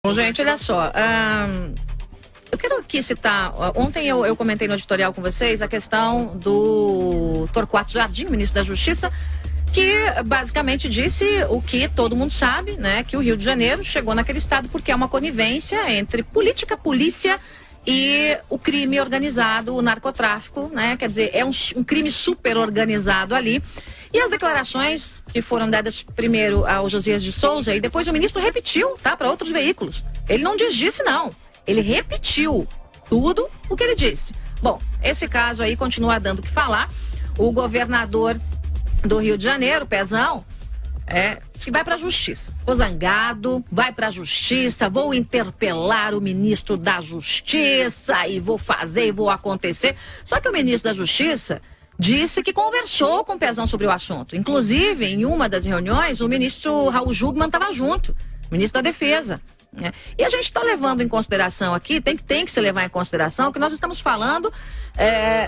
Bom, gente, olha só. Eu quero aqui citar. Ontem eu comentei no editorial com vocês a questão do Torquato Jardim, ministro da Justiça, que basicamente disse o que todo mundo sabe, né? Que o Rio de Janeiro chegou naquele estado porque é uma conivência entre política, polícia e o crime organizado, o narcotráfico, né? Quer dizer, é um crime super organizado ali. E as declarações que foram dadas primeiro ao Josias de Souza e depois o ministro repetiu, tá? Para outros veículos. Ele não disse não. Ele repetiu tudo o que ele disse. Bom, esse caso aí continua dando o que falar. O governador do Rio de Janeiro, Pezão, disse que vai para a justiça. Ficou zangado, vai para a justiça, vou interpelar o ministro da Justiça e vou fazer e vou acontecer. Só que o ministro da Justiça disse que conversou com o Pezão sobre o assunto. Inclusive, em uma das reuniões, o ministro Raul Jungmann estava junto, ministro da Defesa. E a gente está levando em consideração aqui, tem que se levar em consideração que nós estamos falando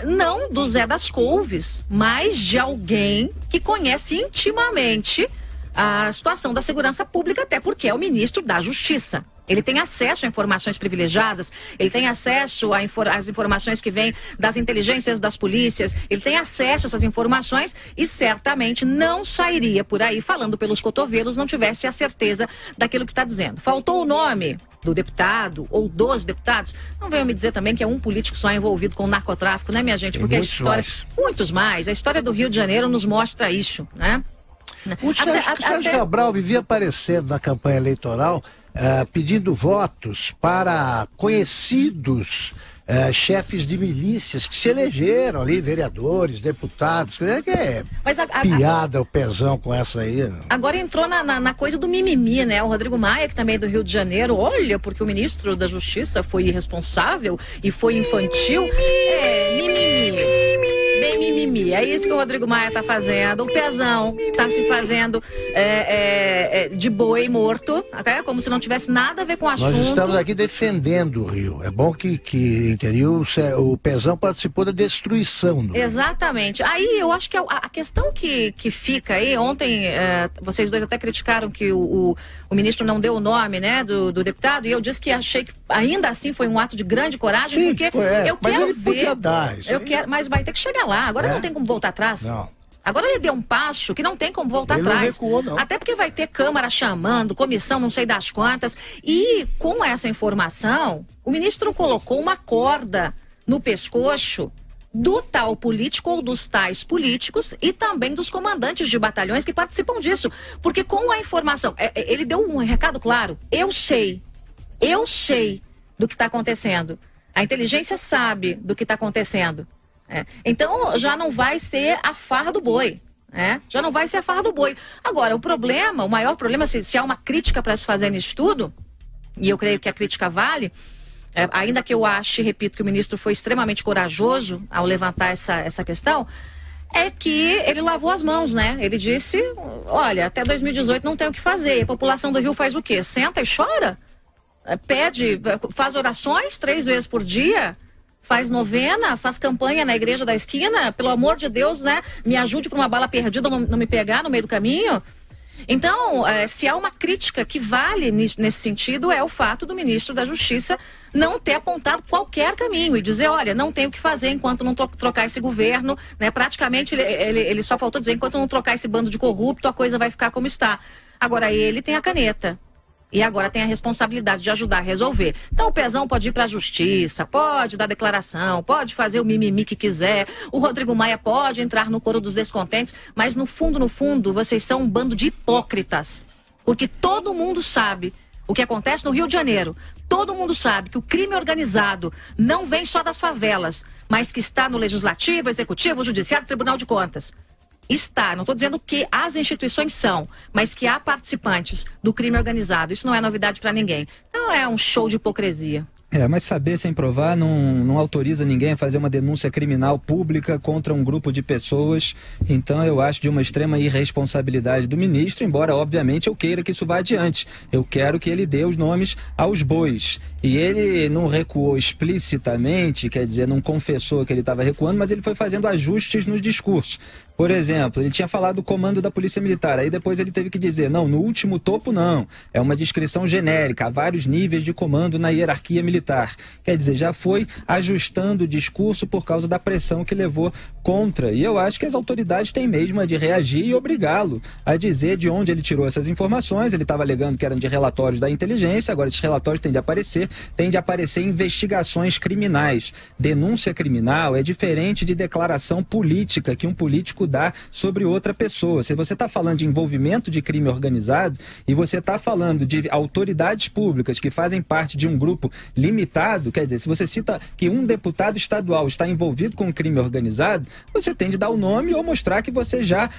não do Zé das Couves, mas de alguém que conhece intimamente a situação da segurança pública, até porque é o ministro da Justiça. Ele tem acesso a informações privilegiadas, ele tem acesso às informações que vêm das inteligências das polícias, ele tem acesso a essas informações e certamente não sairia por aí falando pelos cotovelos, não tivesse a certeza daquilo que está dizendo. Faltou o nome do deputado ou dos deputados, não venham me dizer também que é um político só envolvido com narcotráfico, né, minha gente? Porque a história, muitos mais, a história do Rio de Janeiro nos mostra isso, né? O Sérgio Cabral vivia aparecendo na campanha eleitoral pedindo votos para conhecidos chefes de milícias que se elegeram ali, vereadores, deputados. Que é piada o Pezão com essa aí. Né? Agora entrou na coisa do mimimi, né? O Rodrigo Maia, que também é do Rio de Janeiro, olha, porque o ministro da Justiça foi irresponsável e foi infantil. Mimimi. Bem mimimi. É isso que o Rodrigo Maia tá fazendo. O Pezão tá se fazendo de boi morto, como se não tivesse nada a ver com o assunto. Nós estamos aqui defendendo o Rio. É bom que entendeu? O Pezão participou da destruição do Rio. Exatamente. Aí eu acho que a questão que fica aí, ontem vocês dois até criticaram que o ministro não deu o nome, né, do deputado, e eu disse que achei que ainda assim foi um ato de grande coragem. Sim, porque eu quero ver. Mas vai ter que chegar lá. Agora não tem como voltar atrás. Não. Agora ele deu um passo que não tem como voltar ele atrás. Não recuou, não. Até porque vai ter Câmara chamando, comissão não sei das quantas. E com essa informação, o ministro colocou uma corda no pescoço do tal político ou dos tais políticos e também dos comandantes de batalhões que participam disso. Porque com a informação, ele deu um recado claro. Eu sei do que está acontecendo. A inteligência sabe do que está acontecendo. Então já não vai ser a farra do boi. Já não vai ser a farra do boi. Agora, o maior problema, se há uma crítica para se fazer nisso tudo, e eu creio que a crítica vale, ainda que eu ache, repito, que o ministro foi extremamente corajoso ao levantar essa questão, é que ele lavou as mãos, né? Ele disse, olha, até 2018 não tem o que fazer. A população do Rio faz o quê? Senta e chora? Faz orações 3 vezes por dia? Faz novena, faz campanha na igreja da esquina, pelo amor de Deus, né? Me ajude para uma bala perdida não me pegar no meio do caminho. Então, se há uma crítica que vale nesse sentido, é o fato do ministro da Justiça não ter apontado qualquer caminho e dizer, olha, não tem o que fazer enquanto não trocar esse governo, né? Praticamente ele só faltou dizer, enquanto não trocar esse bando de corrupto, a coisa vai ficar como está. Agora, ele tem a caneta. E agora tem a responsabilidade de ajudar a resolver. Então o Pezão pode ir para a justiça, pode dar declaração, pode fazer o mimimi que quiser. O Rodrigo Maia pode entrar no coro dos descontentes, mas no fundo, vocês são um bando de hipócritas. Porque todo mundo sabe o que acontece no Rio de Janeiro. Todo mundo sabe que o crime organizado não vem só das favelas, mas que está no Legislativo, Executivo, Judiciário, Tribunal de Contas. Está, não estou dizendo que as instituições são, mas que há participantes do crime organizado. Isso não é novidade para ninguém. Então é um show de hipocrisia. Mas saber sem provar não autoriza ninguém a fazer uma denúncia criminal pública contra um grupo de pessoas. Então eu acho de uma extrema irresponsabilidade do ministro, embora obviamente eu queira que isso vá adiante. Eu quero que ele dê os nomes aos bois. E ele não recuou explicitamente, quer dizer, não confessou que ele estava recuando, mas ele foi fazendo ajustes nos discursos. Por exemplo, ele tinha falado do comando da Polícia Militar, aí depois ele teve que dizer, não, no último topo não, é uma descrição genérica, há vários níveis de comando na hierarquia militar. Quer dizer, já foi ajustando o discurso por causa da pressão que levou contra. E eu acho que as autoridades têm mesmo de reagir e obrigá-lo a dizer de onde ele tirou essas informações. Ele estava alegando que eram de relatórios da inteligência, agora esses relatórios têm de aparecer investigações criminais. Denúncia criminal é diferente de declaração política que um político dá sobre outra pessoa. Se você está falando de envolvimento de crime organizado e você está falando de autoridades públicas que fazem parte de um grupo limitado, quer dizer, se você cita que um deputado estadual está envolvido com um crime organizado, você tem de dar o nome ou mostrar que você já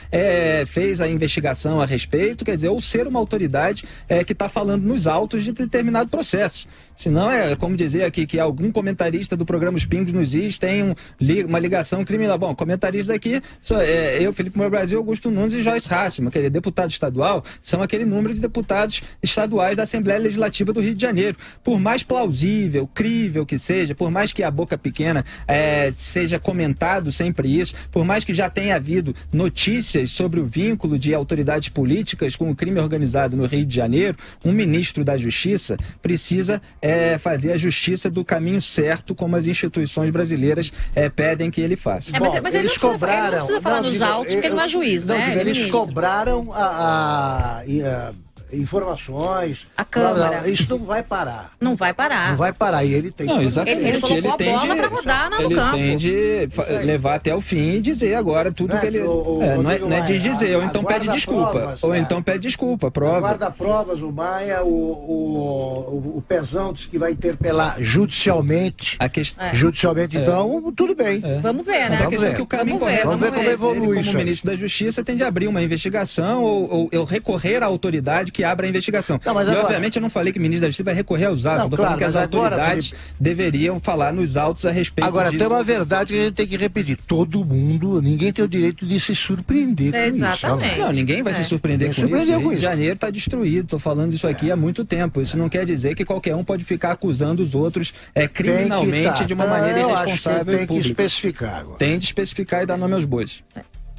fez a investigação a respeito, quer dizer, ou ser uma autoridade que está falando nos autos de determinado processo. Senão é como dizer aqui que algum comentarista do programa Os Pingos nos Is tem uma ligação criminal. Bom, comentaristas aqui, eu, Felipe Moura Brasil, Augusto Nunes e Joyce Hasselmann, que é deputado estadual, são aquele número de deputados estaduais da Assembleia Legislativa do Rio de Janeiro. Por mais plausível, crível que seja, por mais que a boca pequena seja comentado sempre isso, por mais que já tenha havido notícias sobre o vínculo de autoridades políticas com o crime organizado no Rio de Janeiro, um ministro da Justiça precisa fazer a justiça do caminho certo, como as instituições brasileiras pedem que ele faça. Mas eles cobraram. Não precisa falar nos autos, porque ele não é juiz, né? Eles cobraram informações. A Câmara. Isso não vai parar. Não vai parar. Não vai parar. E ele tem não, exatamente. Ele colocou a bola para rodar no campo. Ele tem de levar até o fim e dizer agora tudo que ele... não é de dizer, ou então pede desculpa. Provas, ou então pede desculpa, prova. Guarda provas, o Maia, o Pezão disse que vai interpelar judicialmente. Judicialmente, então, tudo bem. Vamos ver, né? Mas a questão é que o caminho correto vamos ver como evolui isso. Como ministro da Justiça tem de abrir uma investigação ou recorrer à autoridade que abra a investigação. Não, mas agora... obviamente eu não falei que o ministro da Justiça vai recorrer aos autos. Estou falando que as autoridades deveriam falar nos autos a respeito agora, disso. Tem uma verdade que a gente tem que repetir. Todo mundo, ninguém tem o direito de se surpreender com exatamente. isso. Não, ninguém vai se surpreender com isso. O Rio de Janeiro está destruído. Estou falando isso aqui há muito tempo. Isso não quer dizer que qualquer um pode ficar acusando os outros criminalmente de uma maneira irresponsável e pública. Tem que especificar agora. Tem de especificar e dar nome aos bois.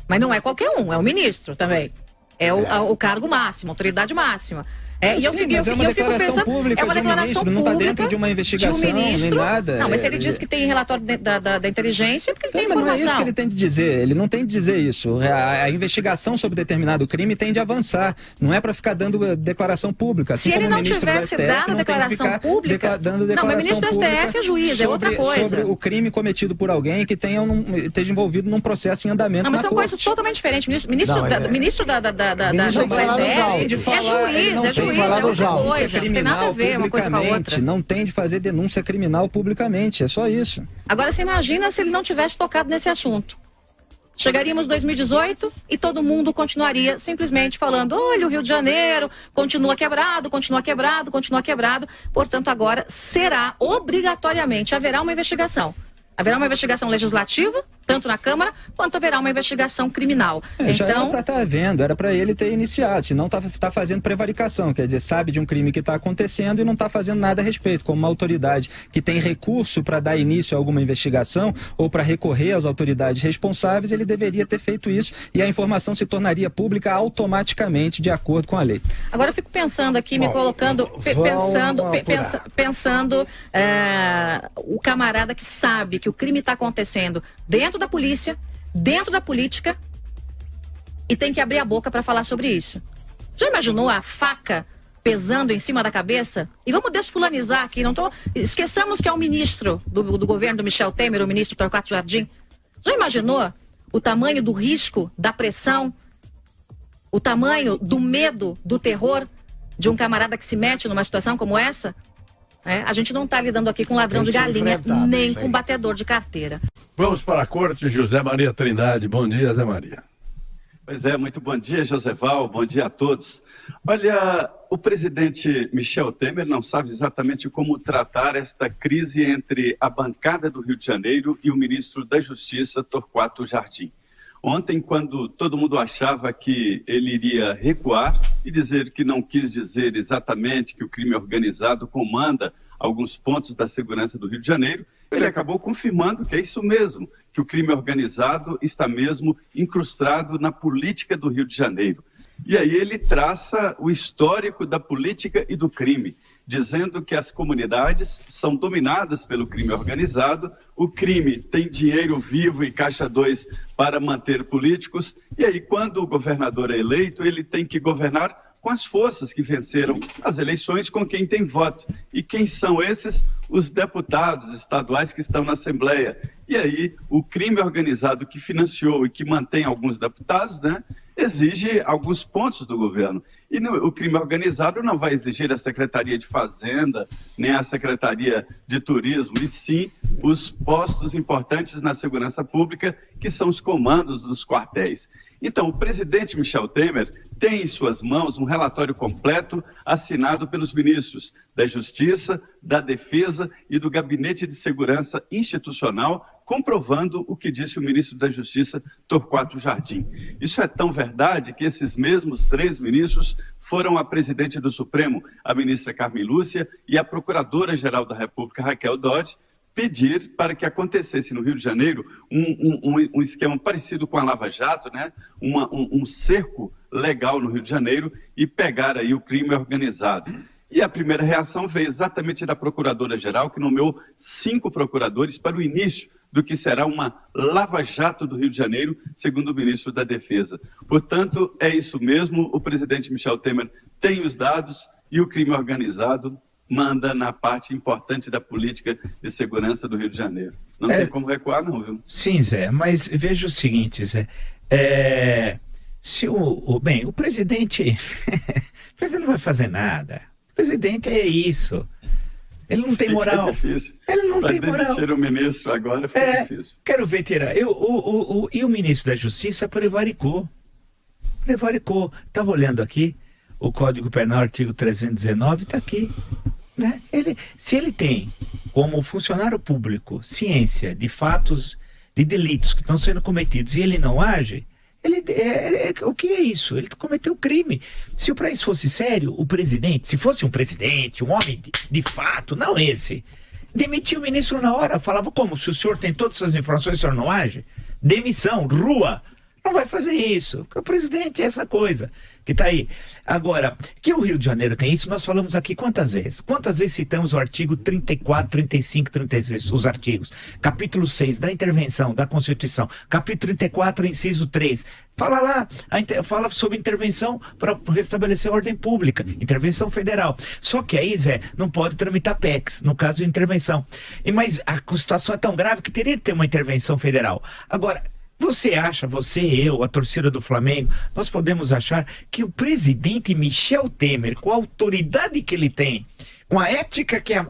Mas não é qualquer um, é o ministro também. É o cargo máximo, a autoridade máxima. E eu fico pensando, pública, é uma declaração pública, não está dentro de uma investigação, de um ministro, nem nada. Não, mas se ele diz que tem relatório da inteligência, é porque ele tem informação. Não é isso que ele tem de dizer, ele não tem de dizer isso. A investigação sobre determinado crime tem de avançar, não é para ficar dando declaração pública. Se ele não tivesse dado declaração pública, não, mas o ministro do STF é juiz, é outra coisa. Sobre o crime cometido por alguém que esteja envolvido num processo em andamento. Não, mas são coisas totalmente diferentes. Ministro do STF é juiz, é juiz. É outra coisa, não tem nada a ver uma coisa com a outra. Não tem de fazer denúncia criminal publicamente, é só isso. Agora, você imagina se ele não tivesse tocado nesse assunto. Chegaríamos em 2018 e todo mundo continuaria simplesmente falando, olha, o Rio de Janeiro continua quebrado, continua quebrado, continua quebrado. Portanto, agora será, obrigatoriamente, haverá uma investigação. Haverá uma investigação legislativa, tanto na Câmara, quanto haverá uma investigação criminal. Já era para estar havendo, era para ele ter iniciado, senão está fazendo prevaricação, quer dizer, sabe de um crime que está acontecendo e não está fazendo nada a respeito. Como uma autoridade que tem recurso para dar início a alguma investigação ou para recorrer às autoridades responsáveis, ele deveria ter feito isso e a informação se tornaria pública automaticamente de acordo com a lei. Agora eu fico pensando aqui, me colocando, pensando o camarada que sabe que o crime está acontecendo dentro da polícia, dentro da política, e tem que abrir a boca para falar sobre isso. Já imaginou a faca pesando em cima da cabeça? E vamos desfulanizar aqui, esqueçamos que é o ministro do governo do Michel Temer, o ministro Torquato Jardim. Já imaginou o tamanho do risco, da pressão, o tamanho do medo, do terror de um camarada que se mete numa situação como essa? A gente não está lidando aqui com ladrão de galinha, nem com batedor de carteira. Vamos para a corte, José Maria Trindade. Bom dia, Zé Maria. Pois é, muito bom dia, Joseval, bom dia a todos. Olha, o presidente Michel Temer não sabe exatamente como tratar esta crise entre a bancada do Rio de Janeiro e o ministro da Justiça, Torquato Jardim. Ontem, quando todo mundo achava que ele iria recuar e dizer que não quis dizer exatamente que o crime organizado comanda alguns pontos da segurança do Rio de Janeiro, ele acabou confirmando que é isso mesmo, que o crime organizado está mesmo incrustado na política do Rio de Janeiro. E aí ele traça o histórico da política e do crime, dizendo que as comunidades são dominadas pelo crime organizado, o crime tem dinheiro vivo e caixa 2 para manter políticos, e aí quando o governador é eleito, ele tem que governar com as forças que venceram as eleições, com quem tem voto. E quem são esses? Os deputados estaduais que estão na Assembleia. E aí, o crime organizado que financiou e que mantém alguns deputados, né, exige alguns pontos do governo. E o crime organizado não vai exigir a Secretaria de Fazenda, nem a Secretaria de Turismo, e sim os postos importantes na segurança pública, que são os comandos dos quartéis. Então, o presidente Michel Temer tem em suas mãos um relatório completo assinado pelos ministros da Justiça, da Defesa e do Gabinete de Segurança Institucional, comprovando o que disse o ministro da Justiça, Torquato Jardim. Isso é tão verdade que esses mesmos 3 ministros foram a presidente do Supremo, a ministra Carmen Lúcia, e a procuradora-geral da República, Raquel Dodge, pedir para que acontecesse no Rio de Janeiro um esquema parecido com a Lava Jato, né? um cerco legal no Rio de Janeiro e pegar aí o crime organizado. E a primeira reação veio exatamente da Procuradora-Geral, que nomeou 5 procuradores para o início do que será uma Lava Jato do Rio de Janeiro, segundo o ministro da Defesa. Portanto, é isso mesmo, o presidente Michel Temer tem os dados e o crime organizado manda na parte importante da política de segurança do Rio de Janeiro. Não tem como recuar, não, viu? Sim, Zé, mas veja o seguinte, Zé. Se o presidente... o presidente não vai fazer nada. O presidente é isso. Ele não tem moral. É difícil. Ele não tem moral. Para demitir o ministro agora foi difícil. Quero ver, tirar. E o ministro da Justiça prevaricou. Prevaricou. Estava olhando aqui, o Código Penal, artigo 319, está aqui. Né? Se ele tem como funcionário público ciência de fatos, de delitos que estão sendo cometidos e ele não age, o que é isso? Ele cometeu crime. Se para isso fosse sério, o presidente, se fosse um presidente, um homem de fato, não esse, demitia o ministro na hora, falava como? Se o senhor tem todas essas informações, o senhor não age? Demissão, rua. Não vai fazer isso, porque o presidente é essa coisa que está aí. Agora, que o Rio de Janeiro tem isso, nós falamos aqui quantas vezes? Quantas vezes citamos o artigo 34, 35, 36, os artigos? Capítulo 6 da intervenção da Constituição, capítulo 34, inciso 3. Fala lá, fala sobre intervenção para restabelecer a ordem pública, intervenção federal. Só que aí, Zé, não pode tramitar PECs, no caso de intervenção. Mas a situação é tão grave que teria que ter uma intervenção federal. Agora, você acha, eu, a torcida do Flamengo, nós podemos achar que o presidente Michel Temer, com a autoridade que ele tem, com a ética que é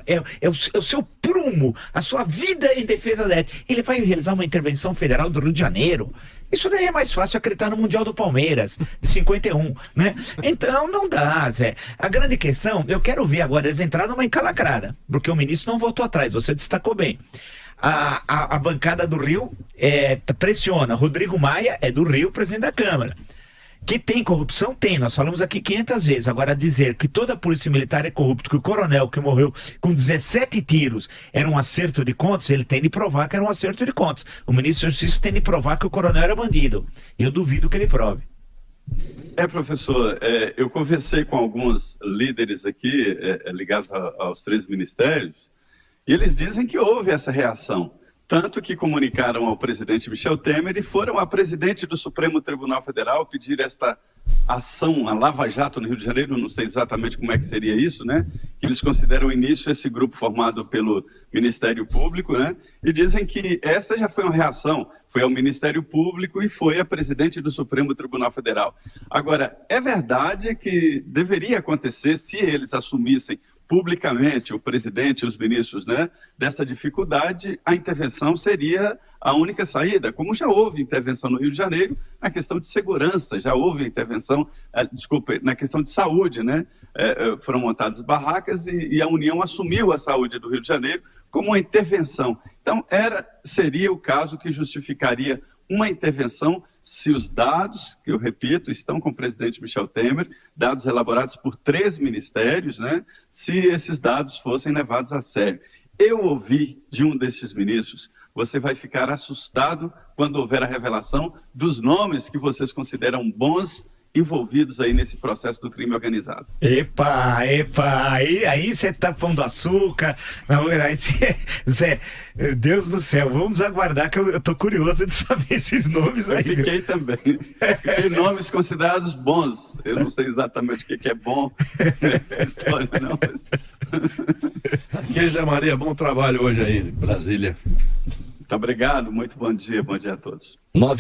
o seu prumo, a sua vida em defesa da ética, ele vai realizar uma intervenção federal do Rio de Janeiro? Isso daí é mais fácil acreditar no Mundial do Palmeiras, de 51, né? Então não dá, Zé. A grande questão, eu quero ver agora eles entraram numa encalacrada, porque o ministro não voltou atrás, você destacou bem. A bancada do Rio pressiona. Rodrigo Maia é do Rio, presidente da Câmara. Que tem corrupção? Tem. Nós falamos aqui 500 vezes. Agora, dizer que toda a polícia militar é corrupta, que o coronel que morreu com 17 tiros era um acerto de contas, ele tem de provar que era um acerto de contas. O ministro da Justiça tem de provar que o coronel era bandido. Eu duvido que ele prove. Professor, eu conversei com alguns líderes aqui, ligados aos 3 ministérios, e eles dizem que houve essa reação, tanto que comunicaram ao presidente Michel Temer e foram à presidente do Supremo Tribunal Federal pedir esta ação, a Lava Jato no Rio de Janeiro, não sei exatamente como é que seria isso, né? Eles consideram o início esse grupo formado pelo Ministério Público, né? E dizem que esta já foi uma reação, foi ao Ministério Público e foi à presidente do Supremo Tribunal Federal. Agora, é verdade que deveria acontecer, se eles assumissem publicamente o presidente e os ministros, né, dessa dificuldade, a intervenção seria a única saída. Como já houve intervenção no Rio de Janeiro na questão de segurança, já houve intervenção, na questão de saúde, né? Foram montadas barracas e a União assumiu a saúde do Rio de Janeiro como uma intervenção. Então, seria o caso que justificaria uma intervenção se os dados, que eu repito, estão com o presidente Michel Temer, dados elaborados por 3 ministérios, né, se esses dados fossem levados a sério. Eu ouvi de um desses ministros: você vai ficar assustado quando houver a revelação dos nomes que vocês consideram bons envolvidos aí nesse processo do crime organizado. Epa, aí você tá pondo açúcar. Não, aí Zé, Deus do céu, vamos aguardar, que eu tô curioso de saber esses nomes aí. Eu fiquei também. Fiquei nomes considerados bons. Eu não sei exatamente o que é bom nessa história, não. Mas... Aqui, Zé Maria, bom trabalho hoje aí, Brasília. Muito obrigado, muito bom dia a todos.